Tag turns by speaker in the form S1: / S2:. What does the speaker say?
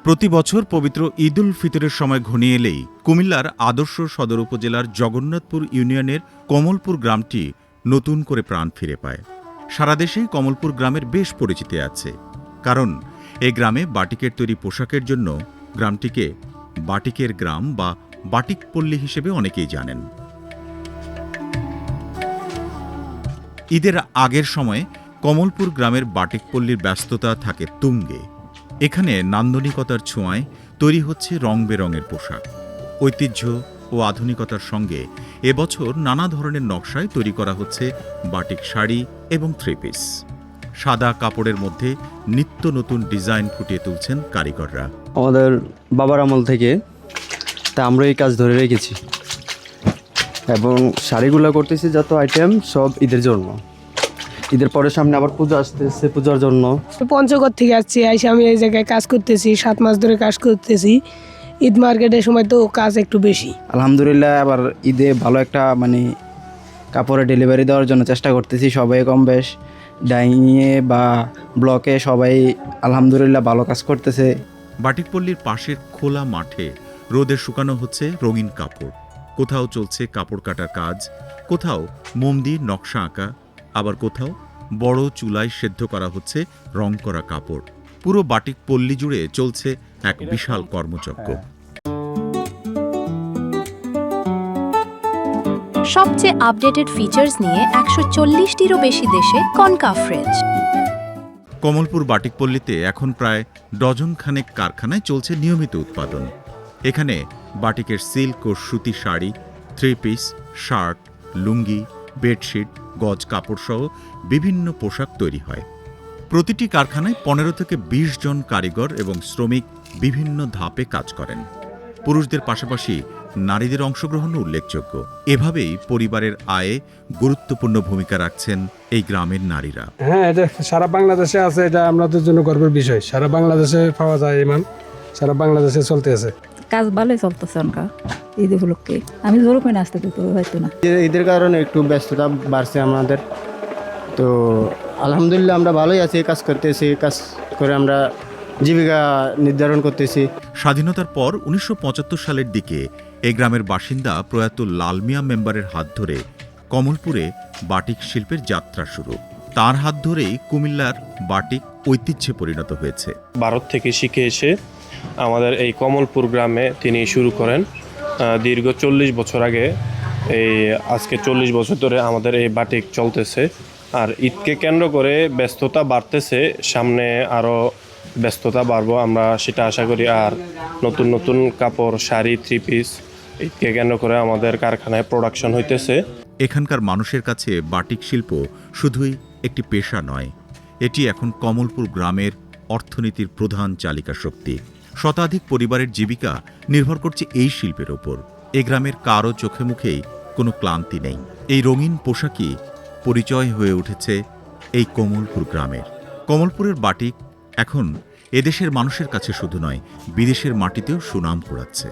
S1: প্রতি বছর পবিত্র ঈদ উল ফিতরের সময় ঘনিয়ে এলেই কুমিল্লার আদর্শ সদর উপজেলার জগন্নাথপুর ইউনিয়নের কমলপুর গ্রামটি নতুন করে প্রাণ ফিরে পায়। সারা দেশেই কমলপুর গ্রামের বেশ পরিচিতি আছে, কারণ এই গ্রামে বাটিকের তৈরি পোশাকের জন্য গ্রামটিকে বাটিকের গ্রাম বা বাটিক পল্লী হিসেবে অনেকেই জানেন। ঈদের আগের সময়ে কমলপুর গ্রামের বাটিক পল্লীর ব্যস্ততা থাকে তুঙ্গে। এখানে নান্দনিকতার ছোঁয়ায় তৈরি হচ্ছে রং বেরঙের পোশাক। ঐতিহ্য ও আধুনিকতার সঙ্গে এবছর নানা ধরনের নকশায় তৈরি করা হচ্ছে বাটিক শাড়ি এবং থ্রি পিস। সাদা কাপড়ের মধ্যে নিত্য নতুন ডিজাইন ফুটিয়ে তুলছেন কারিগররা।
S2: আমাদের বাবার আমল থেকে তা আমরা এই কাজ ধরে রেখেছি এবং শাড়িগুলো করতেছি যত আইটেম সব ঈদের জন্য। ঈদের পরে সামনে আবার পুজো আসতেছে, পূজার জন্য।
S3: পঞ্চগড় থেকে আসছি, আইসে আমি এই জায়গায় কাজ করতেছি, 7 মাস ধরে কাজ করতেছি। ঈদ মার্কেটের সময় তো কাজ একটু বেশি।
S4: আলহামদুলিল্লাহ আবার ঈদে ভালো একটা কাপড়ের ডেলিভারি দেওয়ার জন্য চেষ্টা করতেছি। সবাই কম বেশ ডাইনিংয়ে বা ব্লকে সবাই আলহামদুলিল্লাহ ভালো কাজ করতেছে।
S1: বাটিক পল্লীর পাশের খোলা মাঠে রোদে শুকানো হচ্ছে রঙিন কাপড়। কোথাও চলছে কাপড় কাটার কাজ, কোথাও মোম দিয়ে নকশা আঁকা, আবার কোথাও বড় চুলায় সেদ্ধ করা হচ্ছে রং করা কাপড়। পুরো বাটিক পল্লী জুড়ে চলছে এক বিশাল কর্মযজ্ঞ।
S5: সবচেয়ে আপডেটেড ফিচার্স নিয়ে 140টিরও বেশি দেশে কনকাফ ফ্রেঞ্চ।
S1: কমলপুর বাটিক পল্লীতে এখন প্রায় ডজন খানেক কারখানায় চলছে নিয়মিত উৎপাদন। এখানে বাটিকের সিল্ক ও সুতি শাড়ি, থ্রি পিস, শার্ট, লুঙ্গি, বেডশিট, গজ কাপড় সহ বিভিন্ন পোশাক তৈরি হয়। প্রতিটি কারখানায় 15 থেকে 20 জন কারিগর এবং শ্রমিক বিভিন্ন ধাপে কাজ করেন। পুরুষদের পাশাপাশি নারীদের অংশগ্রহণও উল্লেখযোগ্য। এভাবেই পরিবারের আয়ে গুরুত্বপূর্ণ ভূমিকা রাখছেন এই গ্রামের নারীরা।
S6: হ্যাঁ, এটা সারা বাংলাদেশে আছে, এটা আমাদের জন্য গর্বের বিষয়। সারা বাংলাদেশে পাওয়া যায়, ইমান সারা বাংলাদেশে চলতে আছে।
S7: কাজ ভালোই চলতেছে অনকা ঈদ উপলক্ষে। আমি জোর করে আসতে দিতে হয়তো না।
S4: ঈদের কারণে একটু ব্যস্ততা বাড়ছে আমাদের, তো আলহামদুলিল্লাহ আমরা ভালোই আছি। কাজ করতেছি, কাজ করে আমরা জীবিকা নির্ধারণ করতেছি।
S1: স্বাধীনতার পর 1975 সালের দিকে এই গ্রামের বাসিন্দা প্রয়াত লাল মিয়া মেম্বারের হাত ধরে কমলপুরে বাটিক শিল্পের যাত্রা শুরু। তার হাত ধরেই কুমিল্লার বাটিক ঐতিহ্যে পরিণত হয়েছে।
S8: ভারত থেকে শিখে এসে আমাদের এই কমলপুর গ্রামে তিনি শুরু করেন। দীর্ঘ 40 বছর আগে, আজকে 40 বছর ধরে আমাদের এই বাটিক চলতেছে। আর ঈদকে কেন্দ্র করে ব্যস্ততা বাড়তেছে, সামনে আরও ব্যস্ততা বাড়বো আমরা সেটা আশা করি। আর নতুন নতুন কাপড়, শাড়ি, থ্রি পিস ঈদকে কেন্দ্র করে আমাদের কারখানায় প্রোডাকশন হইতেছে।
S1: এখানকার মানুষের কাছে বাটিক শিল্প শুধুই একটি পেশা নয়, এটি এখন কমলপুর গ্রামের অর্থনীতির প্রধান চালিকা শক্তি। শতাধিক পরিবারের জীবিকা নির্ভর করছে এই শিল্পের ওপর। এ গ্রামের কারো চোখে মুখেই কোনো ক্লান্তি নেই। এই রঙিন পোশাকই পরিচয় হয়ে উঠেছে এই কমলপুর গ্রামের। কমলপুরের বাটিক এখন এদেশের মানুষের কাছে শুধু নয়, বিদেশের মাটিতেও সুনাম কুড়াচ্ছে।